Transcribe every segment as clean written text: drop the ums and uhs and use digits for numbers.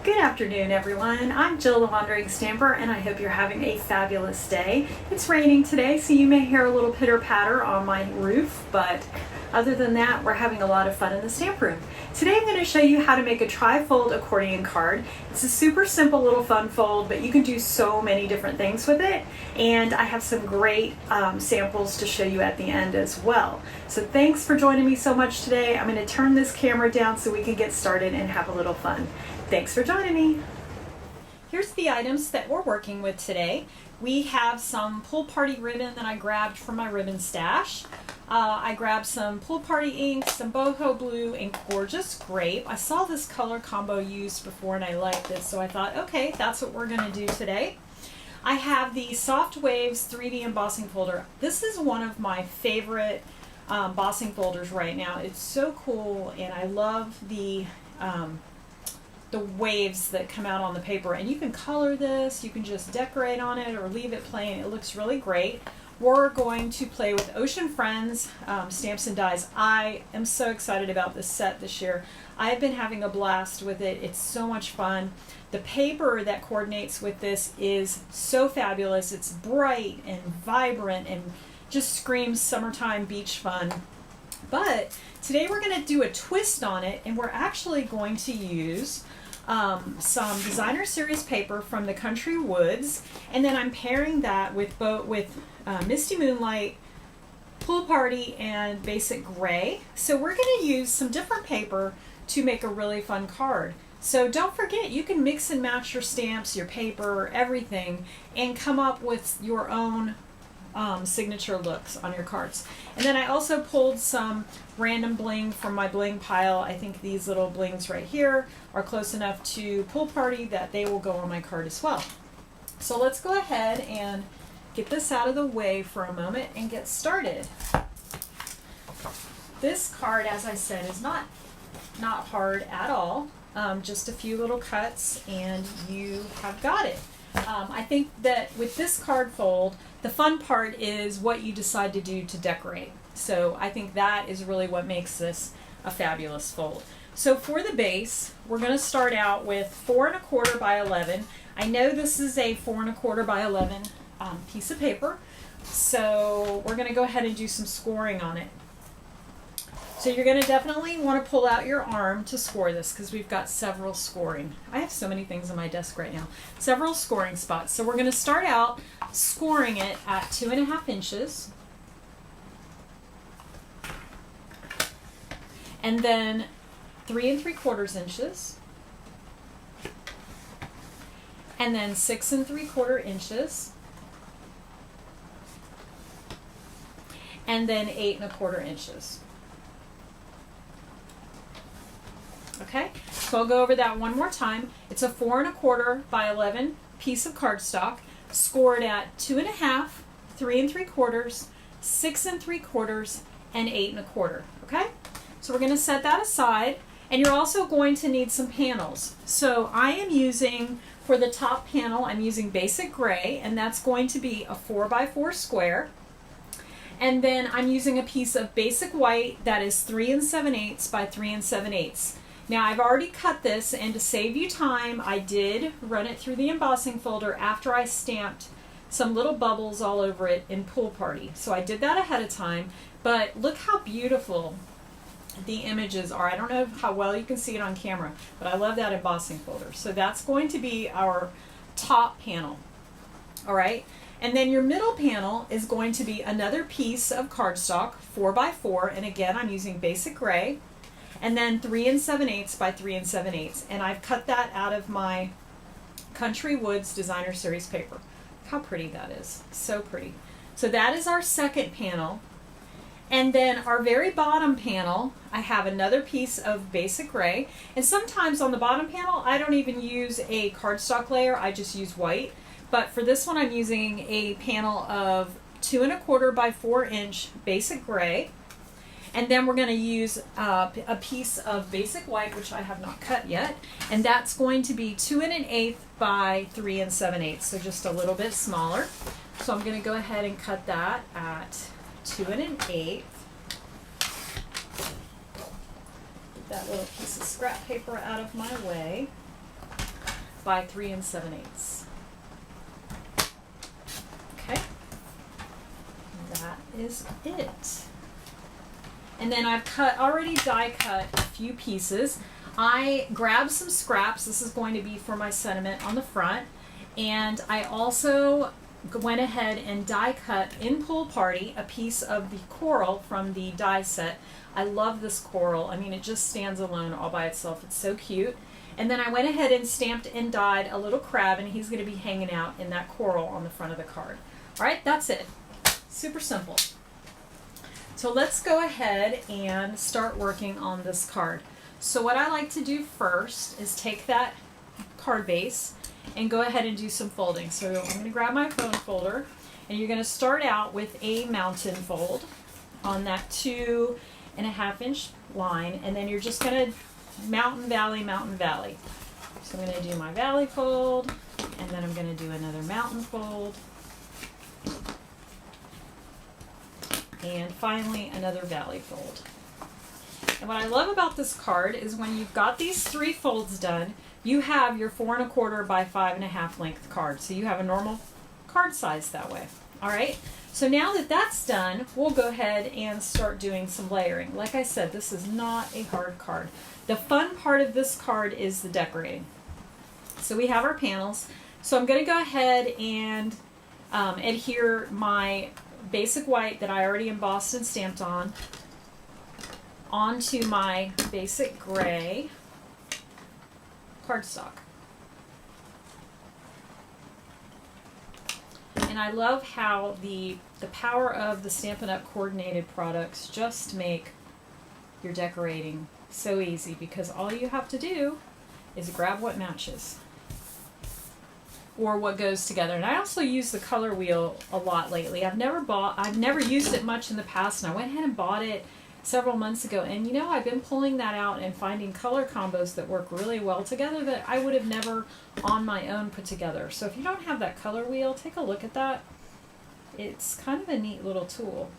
Good afternoon, everyone. I'm Jill the Wandering Stamper, and I hope you're having a fabulous day. It's raining today, so you may hear a little pitter-patter on my roof, but other than that, we're having a lot of fun in the stamp room. Today I'm going to show you how to make a trifold accordion card. It's a super simple little fun fold, but you can do so many different things with it, and I have some great samples to show you at the end as well. So thanks for joining me so much today. I'm going to turn this camera down so we can get started and have a little fun. Thanks for joining me. Here's the items that we're working with today. We have some pool party ribbon that I grabbed from my ribbon stash. I grabbed some pool party ink, some boho blue, and gorgeous grape. I saw this color combo used before and I liked it, so I thought, okay, that's what we're going to do today. I have the Soft Waves 3D embossing folder. This is one of my favorite embossing folders right now. It's so cool, and I love the waves that come out on the paper, and you can color this, you can just decorate on it or leave it plain. It looks really great. We're going to play with Ocean Friends Stamps and Dies. I am so excited about this set this year. I've been having a blast with it. It's so much fun. The paper that coordinates with this is so fabulous. It's bright and vibrant and just screams summertime beach fun. But today we're going to do a twist on it, and we're actually going to use some designer series paper from the Country Woods, and then I'm pairing that with Misty Moonlight, Pool Party, and Basic Gray. So we're going to use some different paper to make a really fun card. So don't forget, you can mix and match your stamps, your paper, everything, and come up with your own signature looks on your cards. And then I also pulled some random bling from my bling pile. I think these little blings right here are close enough to Pool Party that they will go on my card as well. So let's go ahead and get this out of the way for a moment and get started. This card, as I said, is not hard at all. Just a few little cuts and you have got it. I think that with this card fold, the fun part is what you decide to do to decorate. So I think that is really what makes this a fabulous fold. So for the base, we're going to start out with 4 1/4 by 11. I know this is a 4 1/4 by 11 piece of paper, so we're going to go ahead and do some scoring on it. So you're going to definitely want to pull out your arm to score this because we've got several scoring. I have so many things on my desk right now. Several scoring spots. So we're going to start out scoring it at 2.5 inches. And then 3 3/4 inches. And then 6 3/4 inches. And then 8 1/4 inches. Okay, so I'll go over that one more time. It's a 4 1/4 by 11 piece of cardstock, scored at 2.5, 3 3/4, 6 3/4, and 8 1/4. Okay, so we're going to set that aside, and you're also going to need some panels. So I am using, for the top panel, I'm using Basic Gray, and that's going to be a 4 by 4 square. And then I'm using a piece of Basic White that is 3 7/8 by 3 7/8. Now I've already cut this, and to save you time, I did run it through the embossing folder after I stamped some little bubbles all over it in Pool Party. So I did that ahead of time, but look how beautiful the images are. I don't know how well you can see it on camera, but I love that embossing folder. So that's going to be our top panel. All right, and then your middle panel is going to be another piece of cardstock, 4 by 4, and again I'm using Basic Gray. And then 3 7/8 by 3 7/8, and I've cut that out of my Country Woods designer series paper. How pretty that is, so pretty. So that is our second panel, and then our very bottom panel, I have another piece of Basic Gray, and sometimes on the bottom panel I don't even use a cardstock layer, I just use white. But for this one I'm using a panel of 2 1/4 by 4 inch Basic Gray. And then we're going to use a piece of Basic White, which I have not cut yet, and that's going to be 2 1/8 by 3 7/8, so just a little bit smaller. So I'm going to go ahead and cut that at 2 1/8. Get that little piece of scrap paper out of my way. by 3 7/8. Okay, that is it. And then I've already die cut a few pieces. I grabbed some scraps. This is going to be for my sentiment on the front. And I also went ahead and die cut in Pool Party a piece of the coral from the die set. I love this coral. I mean, it just stands alone all by itself. It's so cute. And then I went ahead and stamped and dyed a little crab, and he's going to be hanging out in that coral on the front of the card. All right, that's it. Super simple. So let's go ahead and start working on this card. So what I like to do first is take that card base and go ahead and do some folding. So I'm going to grab my phone folder, and you're going to start out with a mountain fold on that 2.5 inch line, and then you're just going to mountain, valley, mountain, valley. So I'm going to do my valley fold, and then I'm going to do another mountain fold, and finally another valley fold. And what I love about this card is when you've got these 3 folds done, you have your 4 1/4 by 5 1/2 length card. So you have a normal card size that way. All right. So now that that's done, we'll go ahead and start doing some layering. Like I said, this is not a hard card. The fun part of this card is the decorating. So we have our panels. So I'm going to go ahead and adhere my basic white that I already embossed and stamped on onto my basic gray cardstock. And I love how the power of the Stampin' Up! Coordinated products just make your decorating so easy, because all you have to do is grab what matches or what goes together. And I also use the color wheel a lot lately. I've never used it much in the past, and I went ahead and bought it several months ago, and you know, I've been pulling that out and finding color combos that work really well together that I would have never on my own put together. So if you don't have that color wheel, take a look at that. It's kind of a neat little tool.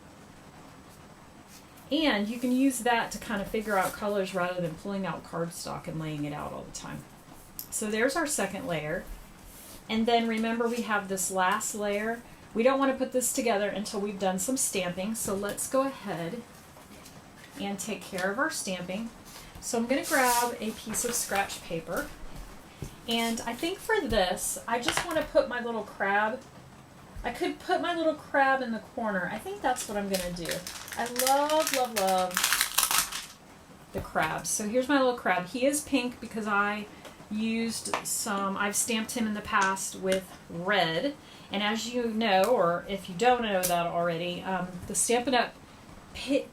And you can use that to kind of figure out colors rather than pulling out cardstock and laying it out all the time. So there's our second layer. And then remember, we have this last layer. We don't want to put this together until we've done some stamping. So let's go ahead and take care of our stamping. So I'm going to grab a piece of scratch paper. And I think for this, I just want to put my little crab. I could put my little crab in the corner. I think that's what I'm going to do. I love, love, love the crabs. So here's my little crab. He is pink because I used I've stamped him in the past with red. And as you know, or if you don't know that already, the Stampin' Up!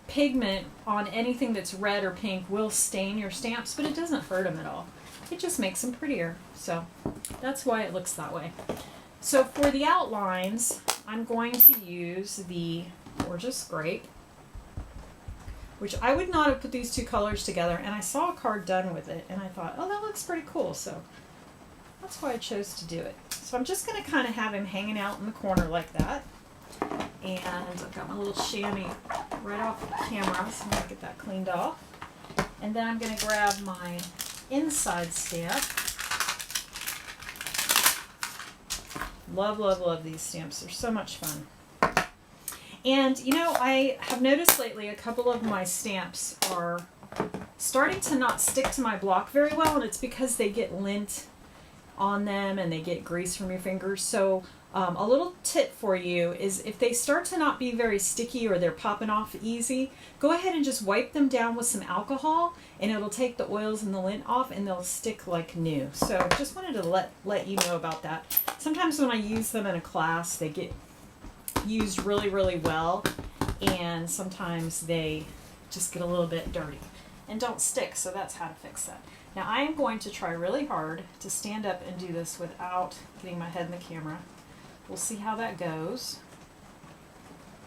Pigment on anything that's red or pink will stain your stamps, but it doesn't hurt them at all. It just makes them prettier. So that's why it looks that way. So for the outlines, I'm going to use the Gorgeous Grape, which I would not have put these 2 colors together, and I saw a card done with it, and I thought, oh, that looks pretty cool. So that's why I chose to do it. So I'm just going to kind of have him hanging out in the corner like that. And I've got my little chamois right off the camera, so I'm going to get that cleaned off. And then I'm going to grab my inside stamp. Love, love, love these stamps. They're so much fun. And, you know, I have noticed lately a couple of my stamps are starting to not stick to my block very well, and it's because they get lint on them and they get grease from your fingers. So a little tip for you is if they start to not be very sticky or they're popping off easy, go ahead and just wipe them down with some alcohol, and it'll take the oils and the lint off, and they'll stick like new. So just wanted to let you know about that. Sometimes when I use them in a class, they get used really, really well, and sometimes they just get a little bit dirty and don't stick. So that's how to fix that. Now I am going to try really hard to stand up and do this without getting my head in the camera. We'll see how that goes.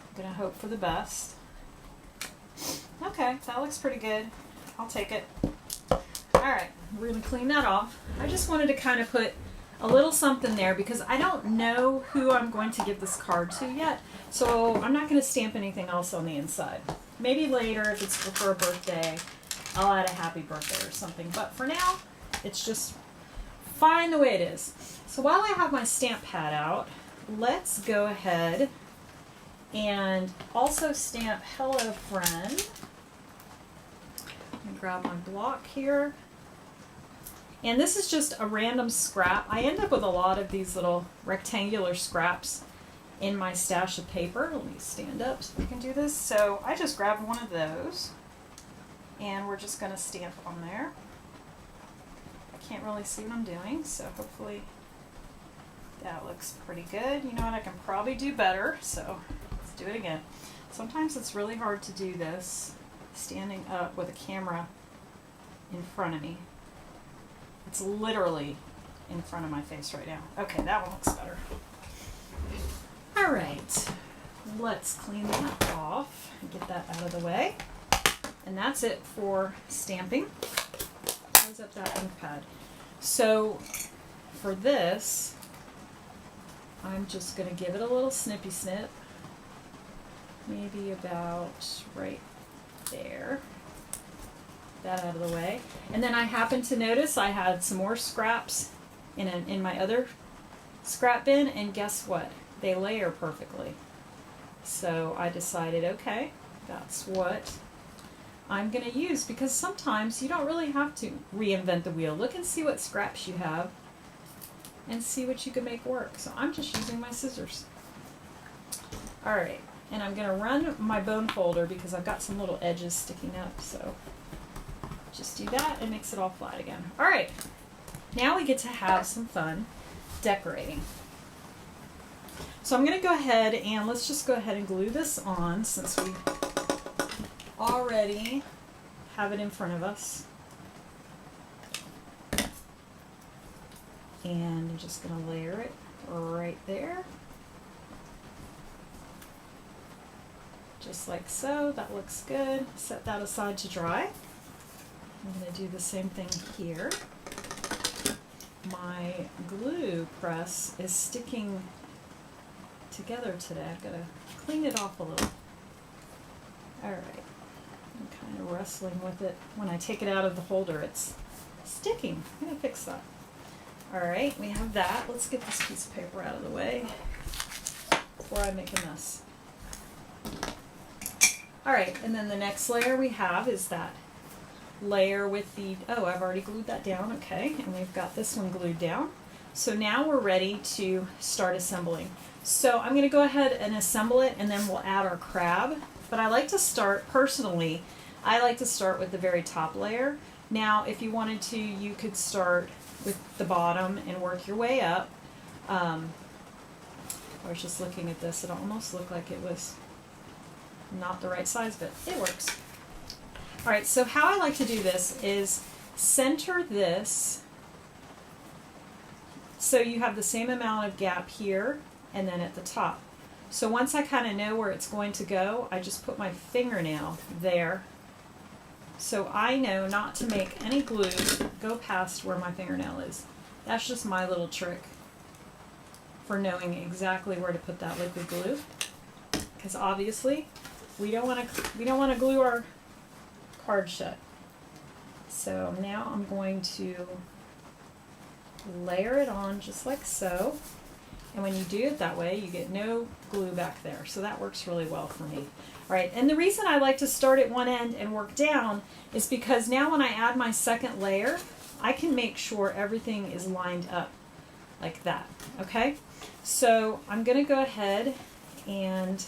I'm going to hope for the best. Okay, that looks pretty good. I'll take it. Alright, we're going to clean that off. I just wanted to kind of put a little something there because I don't know who I'm going to give this card to yet. So I'm not going to stamp anything else on the inside. Maybe later, if it's for a birthday, I'll add a happy birthday or something. But for now, it's just fine the way it is. So while I have my stamp pad out, let's go ahead and also stamp Hello Friend. I'm gonna grab my block here. And this is just a random scrap. I end up with a lot of these little rectangular scraps in my stash of paper. Let me stand up so we can do this. So I just grabbed one of those and we're just going to stamp on there. I can't really see what I'm doing, so hopefully that looks pretty good. You know what, I can probably do better, so let's do it again. Sometimes it's really hard to do this standing up with a camera in front of me. It's literally in front of my face right now. Okay, that one looks better. All right, let's clean that off and get that out of the way. And that's it for stamping. Close up that ink pad. So for this, I'm just going to give it a little snippy snip. Maybe about right there. That out of the way. And then I happened to notice I had some more scraps in my other scrap bin, and guess what? They layer perfectly. So I decided, okay, that's what I'm going to use, because sometimes you don't really have to reinvent the wheel. Look and see what scraps you have and see what you can make work. So I'm just using my scissors. All right, and I'm going to run my bone folder because I've got some little edges sticking up, so just do that. It makes it all flat again. All right, now we get to have some fun decorating. So I'm going to go ahead and let's just go ahead and glue this on since we already have it in front of us. And I'm just going to layer it right there. Just like so. That looks good. Set that aside to dry. I'm going to do the same thing here. My glue press is sticking together today. I've got to clean it off a little. All right. I'm kind of wrestling with it. When I take it out of the holder, it's sticking. I'm going to fix that. All right, we have that. Let's get this piece of paper out of the way before I make a mess. All right, and then the next layer we have is that layer with the, oh, I've already glued that down, okay, and we've got this one glued down. So now we're ready to start assembling. So I'm going to go ahead and assemble it, and then we'll add our crab. But I like to start, personally, I like to start with the very top layer. Now, if you wanted to, you could start with the bottom and work your way up. I was just looking at this. It almost looked like it was not the right size, but it works. All right, so how I like to do this is center this so you have the same amount of gap here and then at the top. So once I kind of know where it's going to go, I just put my fingernail there so I know not to make any glue go past where my fingernail is. That's just my little trick for knowing exactly where to put that liquid glue, because obviously we don't want to glue our card shut. So now I'm going to layer it on just like so. And when you do it that way, you get no glue back there. So that works really well for me. All right, and the reason I like to start at one end and work down is because now when I add my second layer, I can make sure everything is lined up like that, okay? So I'm gonna go ahead and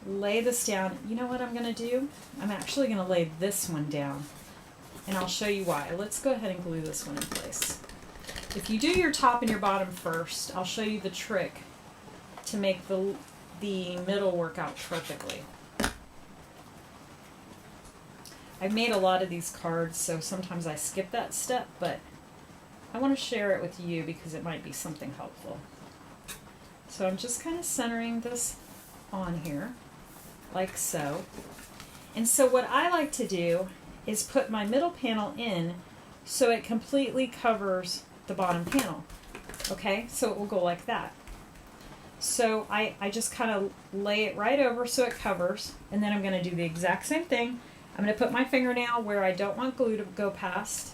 lay this down. You know what I'm gonna do? I'm actually gonna lay this one down, and I'll show you why. Let's go ahead and glue this one in place. If you do your top and your bottom first, I'll show you the trick to make the middle work out perfectly. I've made a lot of these cards, so sometimes I skip that step, but I want to share it with you because it might be something helpful. So I'm just kind of centering this on here, like so. And so what I like to do is put my middle panel in so it completely covers the bottom panel. Okay, so it will go like that. So I just kind of lay it right over so it covers, and then I'm going to do the exact same thing. I'm going to put my fingernail where I don't want glue to go past,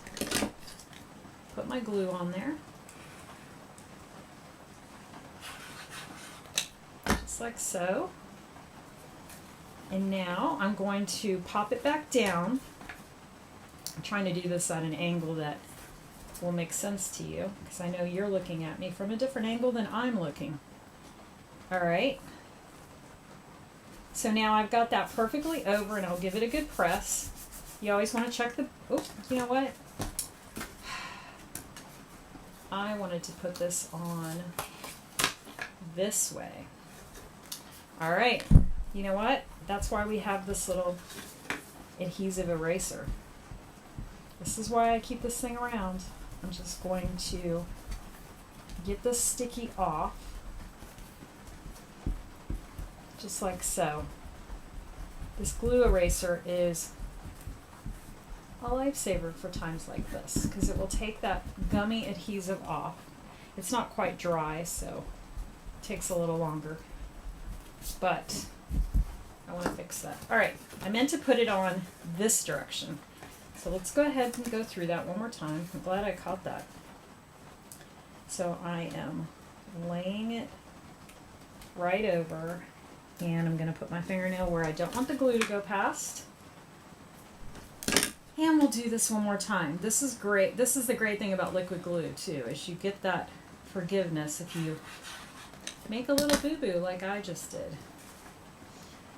put my glue on there. Just like so. And now I'm going to pop it back down. I'm trying to do this at an angle that will make sense to you, because I know you're looking at me from a different angle than I'm looking. All right. So now I've got that perfectly over, and I'll give it a good press. You always want to check the, oh, you know what? I wanted to put this on this way. All right. You know what? That's why we have this little adhesive eraser. This is why I keep this thing around. I'm just going to get this sticky off, just like so. This glue eraser is a lifesaver for times like this, because it will take that gummy adhesive off. It's not quite dry, so it takes a little longer, but I want to fix that. All right, I meant to put it on this direction. So let's go ahead and go through that one more time. I'm glad I caught that. So I am laying it right over, and I'm going to put my fingernail where I don't want the glue to go past. And we'll do this one more time. This is great. This is the great thing about liquid glue too, is you get that forgiveness if you make a little boo-boo like I just did.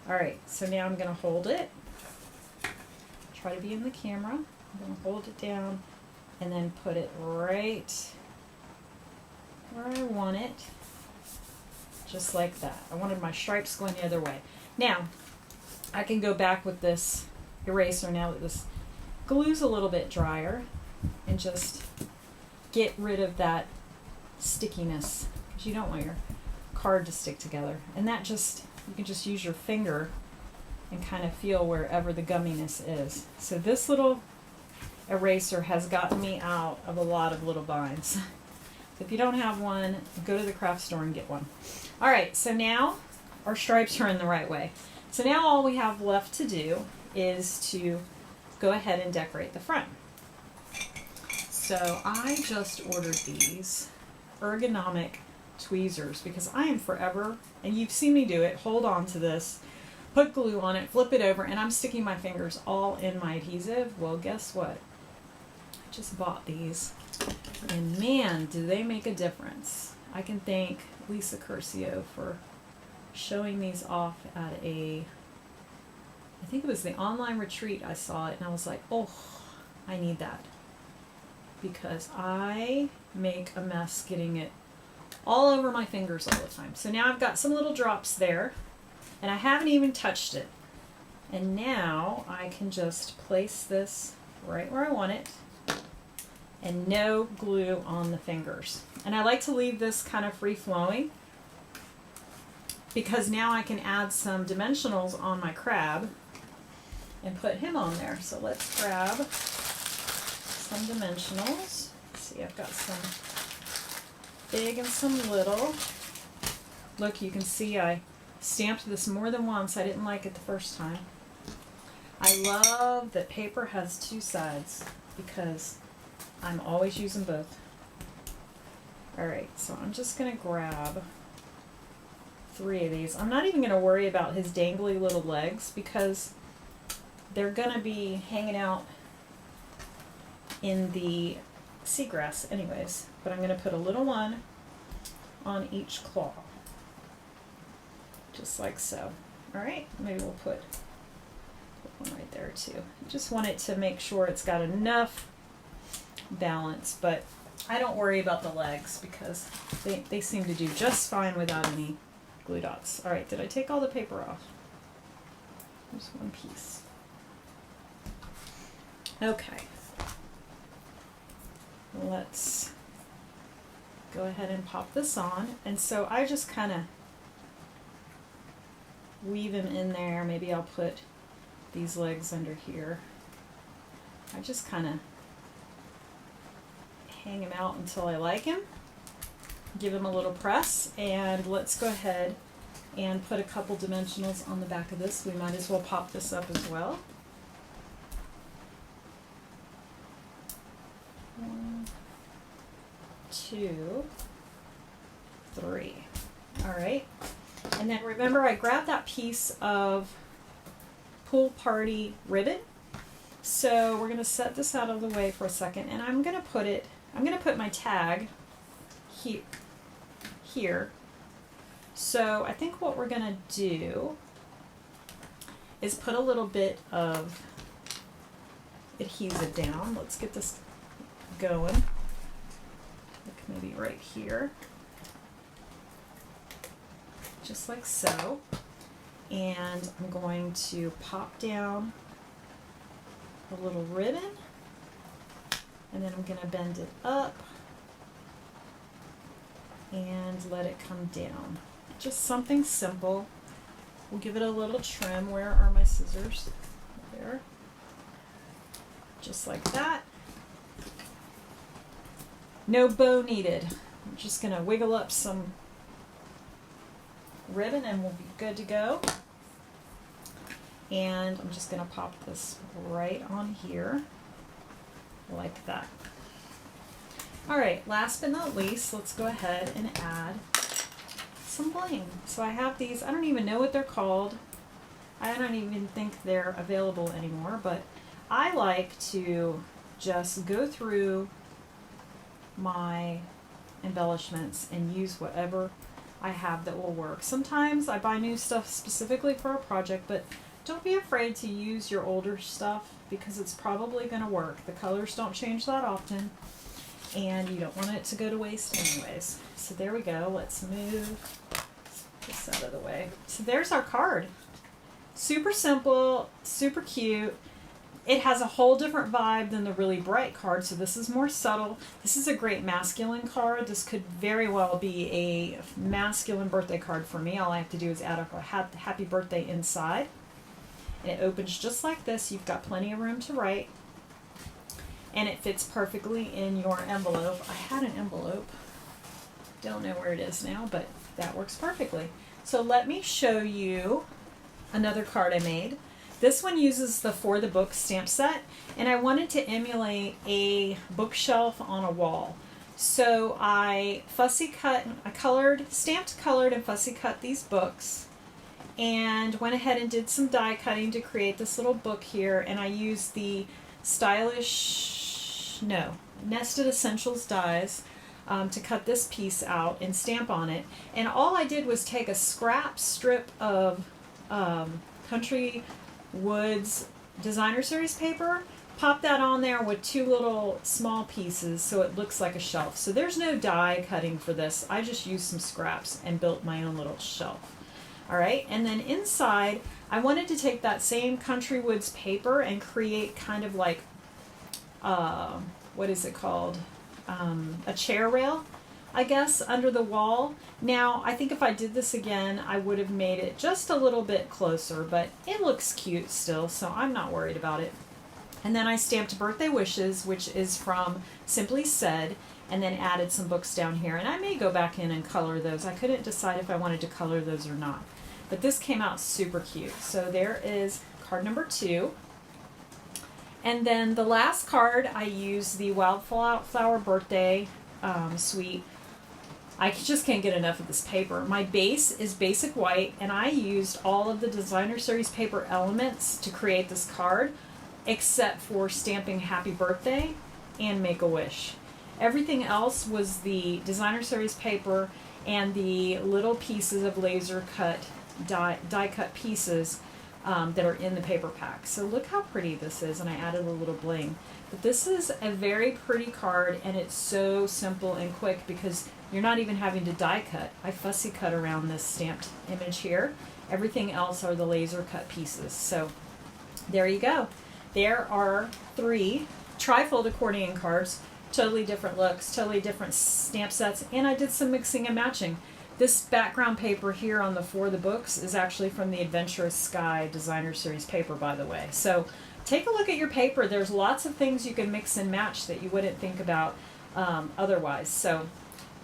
All right, so now I'm going to hold it. Try to be in the camera. I'm going to hold it down and then put it right where I want it, just like that. I wanted my stripes going the other way. Now, I can go back with this eraser now that this glue's a little bit drier, and just get rid of that stickiness, because you don't want your card to stick together. And that just, you can just use your finger and kind of feel wherever the gumminess is. So this little eraser has gotten me out of a lot of little binds. So if you don't have one, go to the craft store and get one. All right, so now our stripes are in the right way. So now all we have left to do is to go ahead and decorate the front. So I just ordered these ergonomic tweezers because I am forever, and you've seen me do it, hold on to this, put glue on it, flip it over, and I'm sticking my fingers all in my adhesive. Well, guess what? I just bought these, and man, do they make a difference. I can thank Lisa Curcio for showing these off at I think it was the online retreat. I saw it, and I was like, oh, I need that, because I make a mess getting it all over my fingers all the time. So now I've got some little drops there, and I haven't even touched it. And now I can just place this right where I want it, and no glue on the fingers. And I like to leave this kind of free-flowing, because now I can add some dimensionals on my crab and put him on there. So let's grab some dimensionals. See, I've got some big and some little. Look, you can see I stamped this more than once. I didn't like it the first time. I love that paper has two sides, because I'm always using both. Alright, so I'm just going to grab 3 of these. I'm not even going to worry about his dangly little legs, because they're going to be hanging out in the seagrass anyways. But I'm going to put a little one on each claw, just like so. Alright, maybe we'll put one right there too. I just want it to make sure it's got enough balance, but I don't worry about the legs, because they seem to do just fine without any glue dots. Alright, did I take all the paper off? There's one piece. Okay. Let's go ahead and pop this on. And so I just kind of weave him in there. Maybe I'll put these legs under here. I just kind of hang him out until I like him. Give him a little press, and let's go ahead and put a couple dimensionals on the back of this. We might as well pop this up as well. 1, 2, 3. All right. And then remember, I grabbed that piece of pool party ribbon. So we're going to set this out of the way for a second, and I'm going to put my tag here. So I think what we're going to do is put a little bit of adhesive down. Let's get this going. Like maybe right here. Just like so. And I'm going to pop down a little ribbon, and then I'm going to bend it up and let it come down. Just something simple. We'll give it a little trim. Where are my scissors? There. Just like that. No bow needed. I'm just going to wiggle up some ribbon and we'll be good to go. And I'm just going to pop this right on here like that. All right, last but not least, let's go ahead and add some bling. So I have these, I don't even know what they're called. I don't even think they're available anymore, but I like to just go through my embellishments and use whatever I have that will work. Sometimes I buy new stuff specifically for a project, but don't be afraid to use your older stuff because it's probably going to work. The colors don't change that often, and you don't want it to go to waste anyways. So there we go. Let's move this out of the way. So there's our card. Super simple, super cute. It has a whole different vibe than the really bright card, so this is more subtle. This is a great masculine card. This could very well be a masculine birthday card for me. All I have to do is add a happy birthday inside. And it opens just like this. You've got plenty of room to write. And it fits perfectly in your envelope. I had an envelope. Don't know where it is now, but that works perfectly. So let me show you another card I made. This one uses the For the Book stamp set, and I wanted to emulate a bookshelf on a wall. So I stamped, colored, and fussy cut these books, and went ahead and did some die cutting to create this little book here, and I used the Nested Essentials dies to cut this piece out and stamp on it. And all I did was take a scrap strip of Country Woods Designer Series paper, pop that on there with two little small pieces so it looks like a shelf. So there's no die cutting for this. I just used some scraps and built my own little shelf. All right, and then inside, I wanted to take that same Country Woods paper and create kind of like, what is it called? A chair rail, I guess, under the wall. Now, I think if I did this again, I would have made it just a little bit closer, but it looks cute still, so I'm not worried about it. And then I stamped Birthday Wishes, which is from Simply Said, and then added some books down here. And I may go back in and color those. I couldn't decide if I wanted to color those or not. But this came out super cute. So there is card number 2. And then the last card, I used the Wildflower Birthday Suite. I just can't get enough of this paper. My base is basic white, and I used all of the Designer Series paper elements to create this card, except for stamping Happy Birthday and Make-A-Wish. Everything else was the Designer Series paper and the little pieces of laser cut, die cut pieces that are in the paper pack. So look how pretty this is, and I added a little bling. But this is a very pretty card, and it's so simple and quick because you're not even having to die cut. I fussy cut around this stamped image here. Everything else are the laser cut pieces. So there you go. There are 3 Trifold accordion cards, totally different looks, totally different stamp sets, and I did some mixing and matching. This background paper here on the For the Books is actually from the Adventurous Sky Designer Series paper, by the way. So take a look at your paper. There's lots of things you can mix and match that you wouldn't think about otherwise. So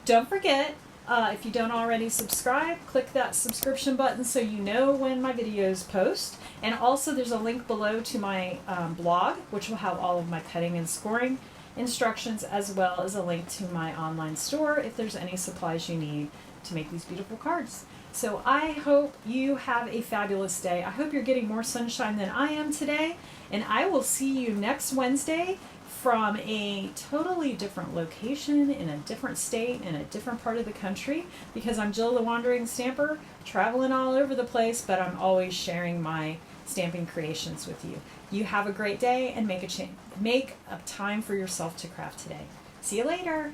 don't forget, if you don't already subscribe, click that subscription button so you know when my videos post. And also there's a link below to my blog, which will have all of my cutting and scoring instructions as well as a link to my online store if there's any supplies you need to make these beautiful cards. So I hope you have a fabulous day. I hope you're getting more sunshine than I am today, and I will see you next Wednesday from a totally different location, in a different state, in a different part of the country, because I'm Jill the Wandering Stamper, traveling all over the place, but I'm always sharing my stamping creations with you. You have a great day, and make a time for yourself to craft today. See you later.